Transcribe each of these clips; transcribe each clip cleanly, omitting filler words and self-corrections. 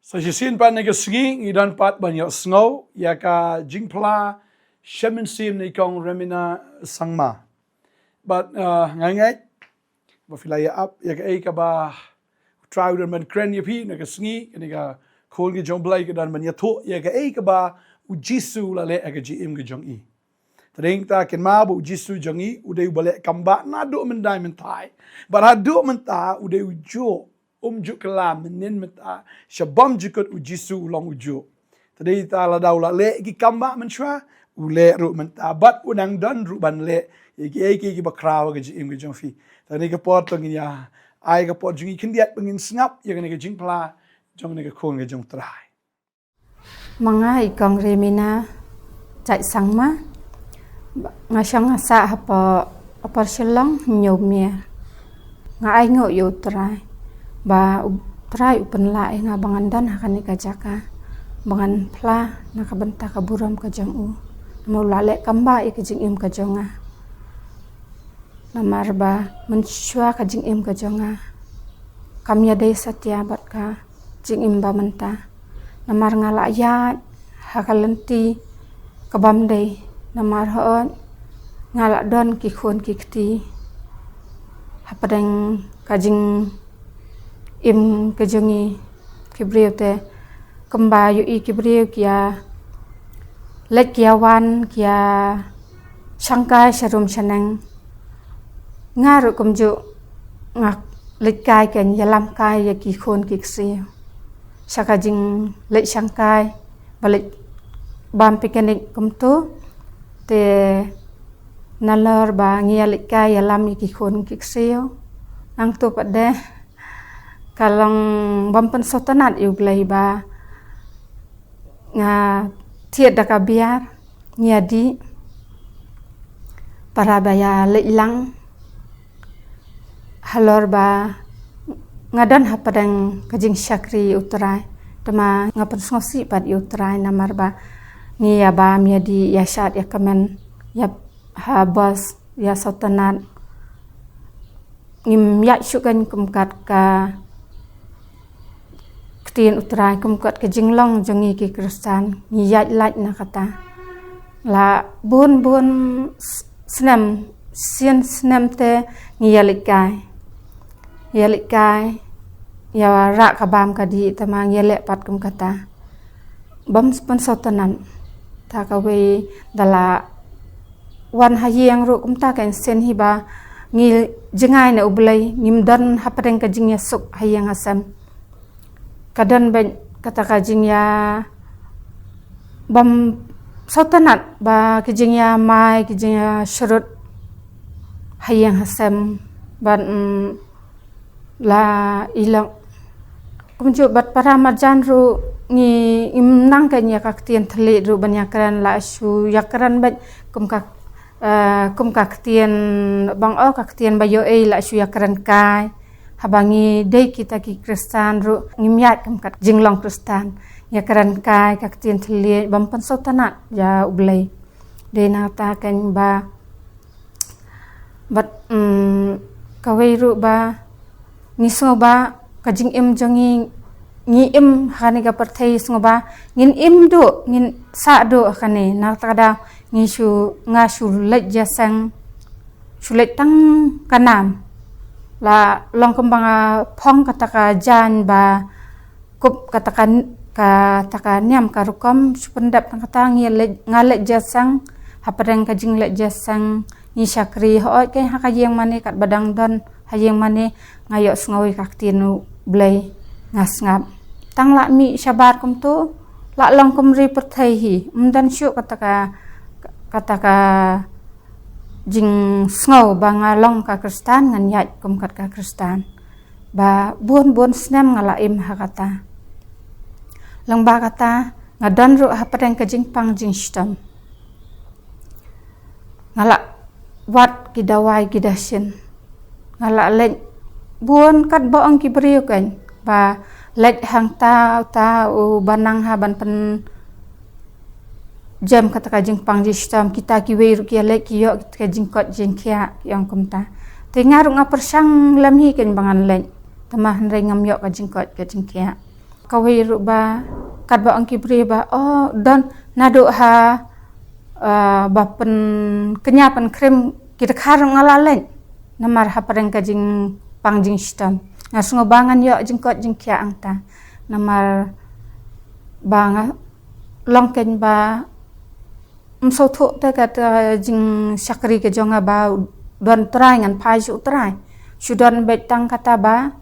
Sa sisin pa na kasingi, idan pat banyak snow, ya ka jingpla, shemen sim na ikong remina sangma. But ngangay, bafilaya up, ya ka ba, try dan man kren ya pi, na kasingi, kani ka kol ka jong blay ka dan man yato, ya ka ba, ujisu lale ka jim ka jong i. Tading ta ken ma bu ujisu jong i, uday balik kamba, na do menday mentai. But ha do menta, uday ujo, juk kelam menin meta shabam jukut ujisu ulang ujuk. Tadi ta la daula le ki kamba menshwa ule ru menta bat unang dan ru ban le ki bakrawa ke jim ke jongfi. Tadi ke pot tong ya ai ke pot jungi kendiat pengin sengap ya ke jingpla jong ne ke khon ke jong trai. Mga ikong remina chạy sangma ngasang asa apa selang nyomia ngai ngo yo trai ba try upen lai nga bangandan hakan ka jaka bangan pla na kabenta ka buram ka jang u mo lale kamba i ka jing im ka jonga namar ba mensyua ka jing im ka jonga kamya dei satya bat ka jing im ba menta namar ngala ya hakalenti kabam dei namar hoon ngala don ki khon ki kti hapadeng ka jing im kejongi kibriu te kembayu i kibriu kia lek kia wan kia sangkai serum seneng ngaru kumju ngak lek kai ken yalam kai ya ki khon ki ksiu saka jing lek sangkai balik bam pikenik kumtu te nalor ba ngia lek kai yalam ki khon ki ksiu nang tu pade kalong bampen sotanat yu blai ba nga tiet da kabiar nyadi para baya leilang halor ba ngadan hapadang kajing syakri utrai tema ngapen ngosi pad utrai namar ba ngia ba miadi yasat ya kamen ya habas ya sotanat ngim yak syukan kumkat ka tien utrai kumkat ke jinglong jongi ki kristan ngiyat laj na kata la bun snem te ngiyalikai ya ra kabam kadi tamang yelek pat kum kata bam spon sotanan ta ka we dala wan hayang ru kum ta kan sen hiba ngil jengai na ublai ngimdan hapadeng ka jingya suk hayang asam kadan ben kata kajing ya bam sotanat ba kajing ya mai kajing ya syurut hayang hasem ban la ilang kumju bat para marjan ru ngi imnang kan ya kaktien thli ru banyakran la shu yakran bat kum kaktien bang o kaktien bayo e la shu yakran kai habangi dei kita ki kristan ru ngimyat kamkat jinglong kristan ya karan kai kaktien thli bampan sotanat ya ublai de na ta kan ba bat kawai ru ba niso ba kajing im jongi ngi im hani ga parthai so ba ngin im do ngin sa do khane na tada ngi shu nga shu lej jasang shulet tang kanam la long kembang pong kataka jan ba kup kataka niam karukom supendap kata ngalek jasang hapadang kajing lek jasang ni syakri hoy ke hakayeng mane kat badang don hayeng mane ngayok sngawi kaktinu blai ngasngap tang la mi syabar kum tu la long kumri perthai hi mdan syuk kataka jing snow banga long ka kristan ngan yat kumkat ka kristan ba buon snem ngala im hakata lang ba kata ngadan ru hapadang ka jing pang jing stam ngala wat kidawai kidasin ngala lek buon kat boong kibriu kan ba lek hang ta banang ha ban pen jam kata kajing pang jistam kita kiwe ru kia lek kiyo kajing kot jing kia yang kumta tengaru nga persang lam hi kan bangan lek tamah nrai ngam yok kajing kot kajing kia kawai ru ba kat ba angki bri ba don nado ha bapen kenyapan krem kita karang ngalalen namar ha pareng ka jing pangjing sistem ngasungo bangan yo jingkot jingkia angta namar bang longken ba msotho ta kat jing sakri ke jonga ba don trai ngan pai su trai sudan betang kata ba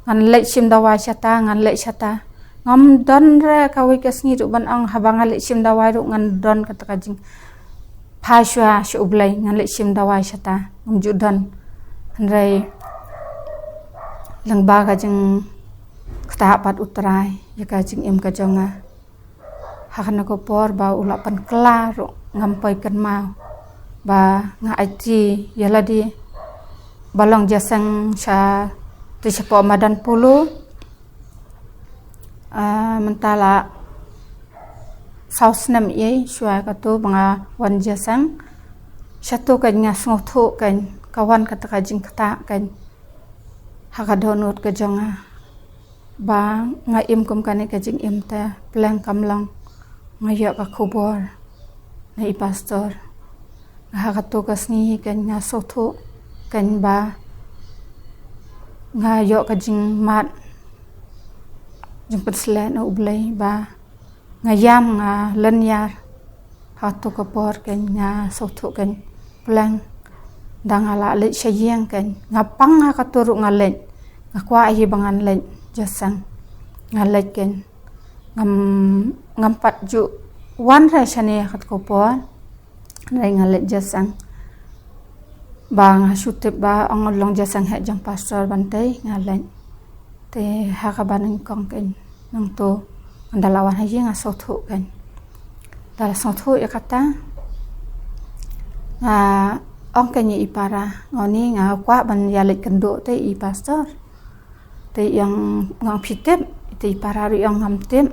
ngan lek sim dawa syata ngan lek syata ngam don re kawi kesngi ru ban ang habang lek sim dawa ru ngan don kata kajing pai shua shu ublai ngan lek sim dawa syata ngam ju don re lang ba kajing kata pat utrai ya kajing im ka jonga hakana ko por ba ulapan klar ngampai kan mau ba nga IT yala di balong jasang sa ti sepo madan pulu mentala saus nam ye shua ka tu banga wan jasang satu kan ngas ngothu kan kawan kata kajing kata kan hakadonut ke jonga ba nga im kum kan kajing im ta plang kamlang ngayak ka kubor na pastor ngahakato kasni kan nga soto kan ba ngayo ka jing mat jing perslen ublay ba ngayam nga lanyar hatu ka por kan nga soto kan plang dangala le syayang kan ngapang hakaturu ngalen ngakwa ayi bangan len jasang ngalet kan ngampat ju wan ra shane khat ko por rai ngalet jasang bang sutip ba ongolong jasang he jang pastor bantai ngalen te hakaban kong ken nang to andalawan haji ngasothu kan dal sothu ya kata ong kenyi ipara ngoni nga kwa ban yalit kendo te i pastor te yang ngang pitep te ipara ri yang ngamtem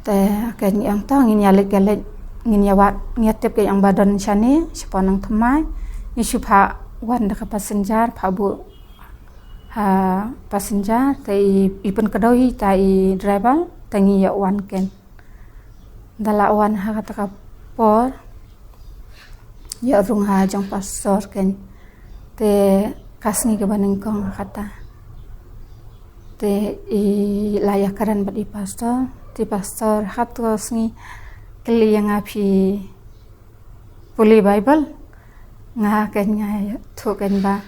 te kan yang tang ngin yalit galet ngin yawat ngetep ke yang badan shane sipanang thmai ni supha wan da passenger phabu ha passenger te ipun kadoi ta i driver tangi ya wan ken dala wan ha kata por ya rung ha jang pastor ken te kasni ke baneng kong kata te i layakaran badi pastor ti pastor hatu sngi kli yang api puli bible nga ken nga thu ken ba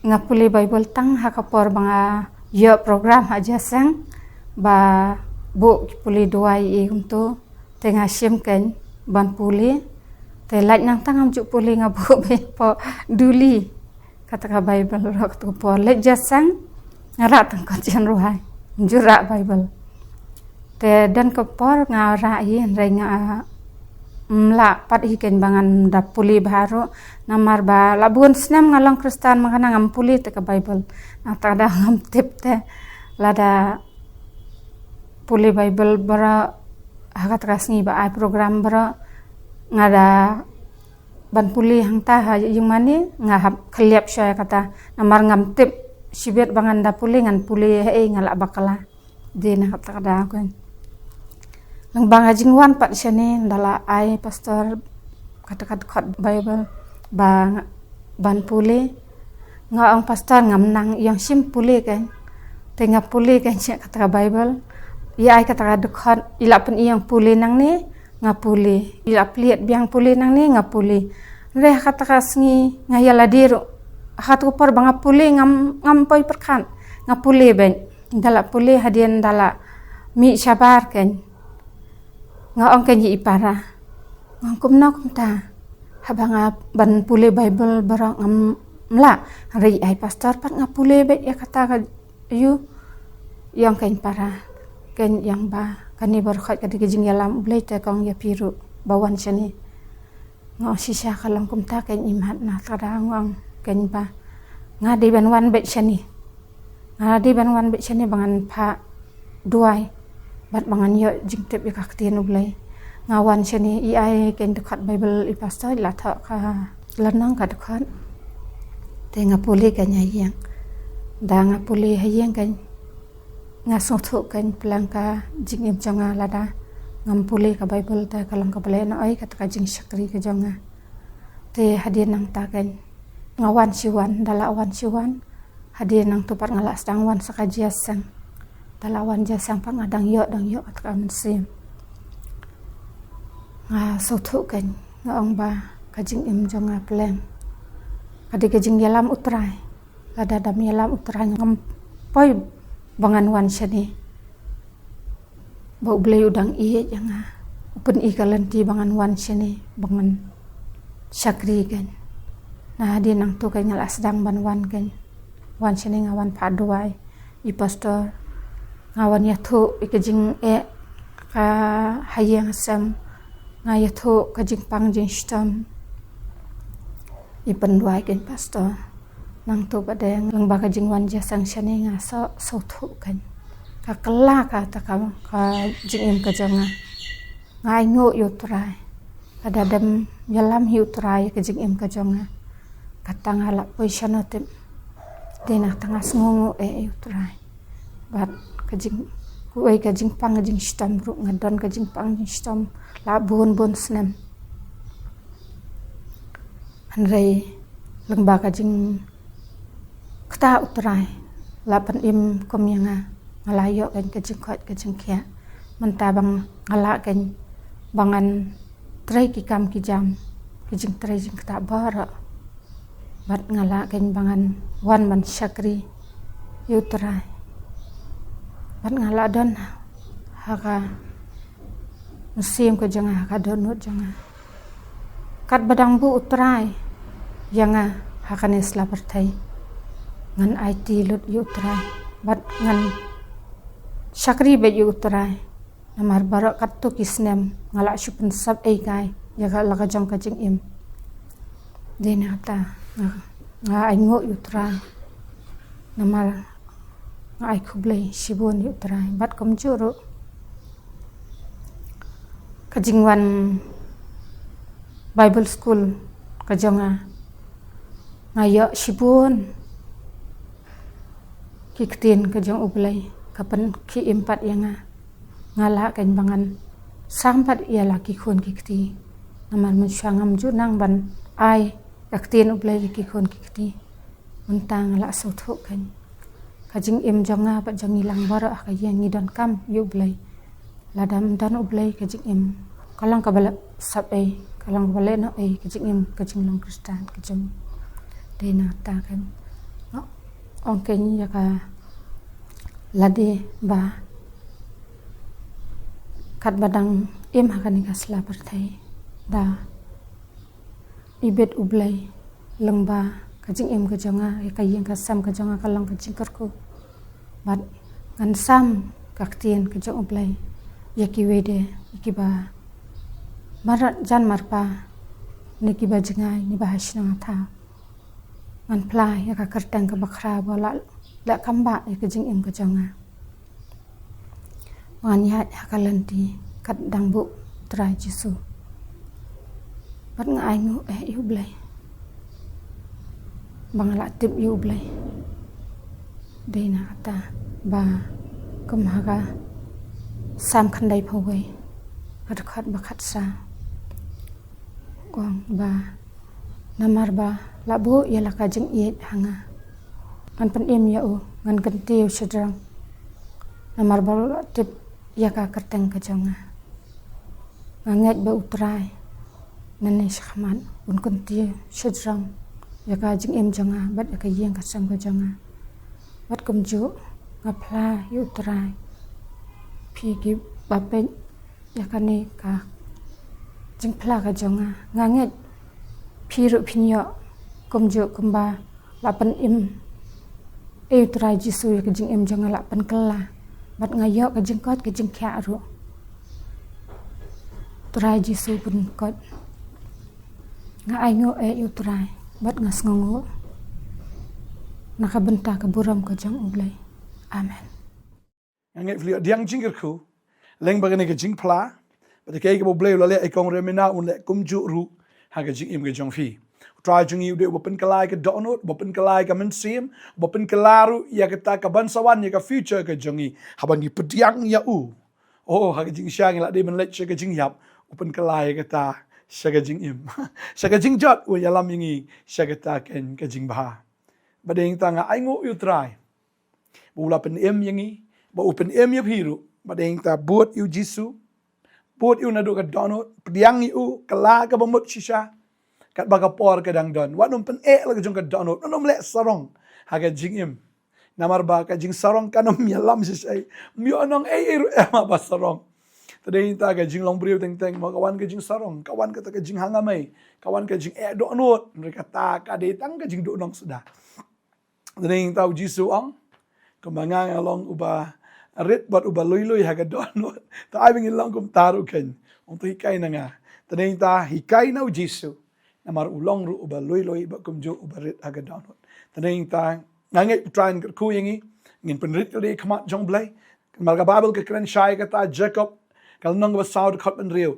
nga puli bible tang ha kapor banga yo program aja sang ba bu puli duai i untuk tengah sim ken ban puli te laj nang tangam juk puli nga bu be po duli kata ka bible rak tu po le jasang ngara tang ko jan ruhai jura bible te dan ko por nga ra yi re nga mla pat hiken bangan da puli baru namar ba labun snam ngalang kristan mangana ngam puli te ka bible na ta da ngam tip te lada puli bible bara hakat rasni ba ai program bara ngada ban puli hang ta ha yung mani nga hap khliap sya kata namar ngam tip sibet bangan da puli ngan puli he ngala bakala de na kata da kan lang bang jingwan pat syane dala ai pastor kata khot bible ba ban puli nga ang pastor ngam nang yang sim puli kan tenga puli kan kata bible ya ai kata khot ila pen yang puli nang ni ngapuli ila pliet biang puli nang ni ngapuli re kata kasngi ngayala diru hatu por banga puli ngam poi perkan ngapuli ben dala puli hadian dala mi sabar ken ngaong ken yi ipara ngkum nok ta habanga ban puli bible barang mla re ai pastor pat ngapuli be ya kata ka yu yang ken para ken yang ba kani berkhat kadi kijing yalam blai te kong ya piru bawan sini ngo sisa kalang kumta ken imat na tada ngong ken ba ngadi ban wan be sini ngadi ban wan be sini bangan pa duai bat bangan yo jingtep ya kaktian blai ngawan sini i ai ken dekat bible i pastor la tha ka lanang ka dekat te ngapuli ken yang da ngapuli hayang ken ngasong thu kan pelang ka jing im jonga lada ngampuli ka Bible ta kalang ka bale na ai ka jing syakri ka jonga te hadir nang ta kan ngawan siwan dala awan siwan hadir nang tupat ngalak sedang wan sakajiasang dala awan jasang pa ngadang yo ka mensim nga so thu kan ngong ba ka jing im jonga pelang kadi ka jing yalam utrai lada dam yalam utrai ngam poi bangan wan syani bau blay udang iye janga upen ikalanti bangan wan syani bangan syakri kan nah di nang tu kan ngala sedang ban wan kan wan syani ngawan paduai i pastor ngawan yathu ikajing ka hayang sam ngayathu kajing pangjing stam i penduai kan pastor nang tu badeng lang baka jing wan jasang syani nga so thu kan ka kala ka ta ka jing im ka jonga ngai ngo yu trai ada dam yalam hiu trai ka jing im ka jonga katang hala poisano tem dena tanga sngongo yu trai bat ka jing kuai ka jing pang jing stam ru ngadon ka jing pang jing stam la bon snem hanrei lang baka jing kta utrai lapan im kom yanga ngalayo kan kajing khot kajing khia menta bang ngala kan bangan trai ki kam ki jam kajing trai jing kta bara bat ngala kan bangan wan man syakri utrai bat ngala don haka musim ka janga ka donut janga kat badang bu utrai yanga hakane slapertai ngan IT lut yu utrai bat ngan syakri be yu utrai namar barak katu kisnem ngalak syupen sab kai jaga laka jong kajing im dena ta nga ai ngo yu utrai namar nga ai kublai shibun yu utrai bat kom juru kajing wan Bible school kajonga ngayo shibun kiktin kajong ublay kapan ki impat yang ngala kan bangan sampat ia laki khon kikti naman mensyangam junang ban ai kaktin ublay ki khon kikti untang ngala sotho kan kajing im jonga pat jong ilang bara ka yang ngidon kam yu ublay ladam dan ublay kajing im kalang kabala sabai kalang bale no kajing im kajing long Kristen kajing dena ta kan ong kenya ka lade ba kat badang im hakani ka sla pertai da ibet ublay lengba kajing im kajonga ka yang ka sam kajonga kalang kajing kerku bat ngan sam kaktien kajong ublay yaki wede ikiba marat jan marpa niki ba jengai ni bahas nang ta ngan plai ya ka kertang ka bakra bola la kamba ya kajing im kajonga wan ya hakalanti kat dangbu trai jisu bat nga aingu yu blai bangala tip yu blai deina ta ba kumhaga sam khandai phawai kat khat bakhat sa kong ba namar ba labo yala kajing iet hanga ngan pen im ya u ngan kentiu sedrang namar ba tip ya ka kerteng kajonga nganget ba utrai nane shakhman un kentiu sedrang ya ka jing im jonga bat ya ka yeng ka sam kajonga bat kumju ngapla yu utrai phi ki bapen ya ka ne ka jing pla kajonga nganget phiru phinyo kumju kumba lapan im utrai jisu ya kajing im jonga lapan kela bat ngayo kajing kot kajing kya ru utrai jisu pun kot nga aingo utrai bat ngas ngongo nakabenta kaburam kajang ublay amen nget vli diang jingirku leng bagane kajing pla bat kay ka boblay lale ikong remena un le kumju ru ha kajing im kajong fi Try jungi udah bapen kelai ke donut, bapen kelai ke mensim, bapen kelaru ya kita ke bansawan ya ke future ke jungi. Habangi pediang ya u. Oh, hak jing syang la de men let ke jing yap, bapen kelai kita syaga jing im. Syaga jing jot u ya lam yingi syaga ta ken ke jing bah. Badeng tanga ai ngu you try. Bula pen em yingi, ba open em ya hiru, badeng ta buat you jisu. Buat you nadu ke donut, pediang you kela ke bamut shisha. Kat baga por ke dang don. Wat num pen lagi jong ke donut. Num lek sarong. Haga jing im. Namar ba ka jing sarong kanum yalam sisai. Mio nong iru ema ba sarong. Tadi ta ka jing long briu teng ma kawan ke jing sarong. Kawan ka ke jing hangamai. Kawan ke jing donut. Mereka ta ka de tang ke jing do nong sudah. Tadi ta jisu ang. Kembangang along uba rit buat uba lui haga donut. Ta abing ilang kum taru ken. Untuk hikai na nga. Tadi ta hikai na jisu. Namar ulong ru uba loi ba kumjo uba rit aga donut. Tading ta ngangai try ku yangi ngin penrit ko de khamat jong blai. Malga Bible ke kren shai ka ta Jacob kal nong ba saud khat ben riu.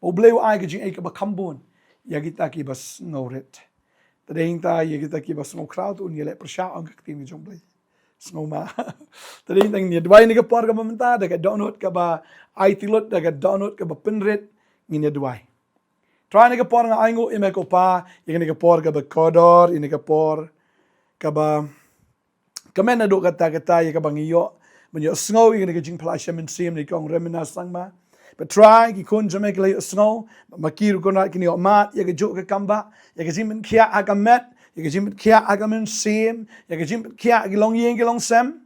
O blai ai ke jing ai ka ba kambun. Ya kita ki bas ngorit. Tading ta ya kita ki bas ngo crowd un yele persha ang ka tin jong blai. Snow ma. Tading tang ni dwai ni ka por ka mamenta da ka donut ka ba ai tilot da ka donut ka ba penrit ngin ya dwai. Try ni kapor nga aingo ime ko pa, yang ni kapor ka ba kodor, ini kapor ka ba kamen na do kata ya ka bang iyo, menyo snow yang ni ka jing plasya men sim ni kong remina sangma. But try ki kun jame ka layo snow, makiru ko na kini mat, ya ka jo ka kamba, ya ka jing men kia aga met, ya ka jing men kia aga men sim, ya ka jing men kia aga long yeng long sem.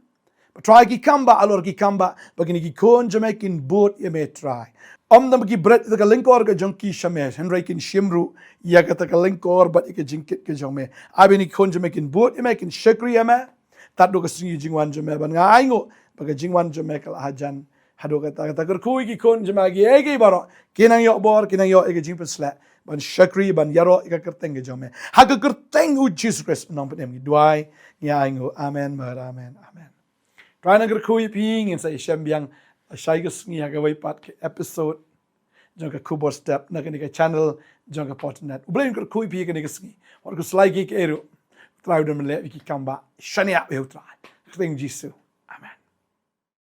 But try ki kamba alor ki kamba, bagini ki kun jame kin boot ya me try. Om dam ki bread ta lingkor ka jongki shamesh henry kin shimru ya ka ta lingkor but ik jinkit ka jongme abini konje mekin boot mekin shakri yama tat do ka singi jingwan jome ban nga aingo baga jingwan jome kala hajan hado ka ta kui ki konje magi ege baro kinang yo bor kinang yo ege jingpen sla ban shakri ban yaro ka kerteng ka jome ha ka kerteng u Jesus Christ nong penem ki duai nya aingo amen mar amen amen try na kui ping in sa shem biang Shaigus ngi haga way pat ke episode jong ka kubor step na kani ka channel jong ka potnet ublen ko kui pi kani ka sngi war ko slide ki eru try dem le ki kamba shani up you try thing jisu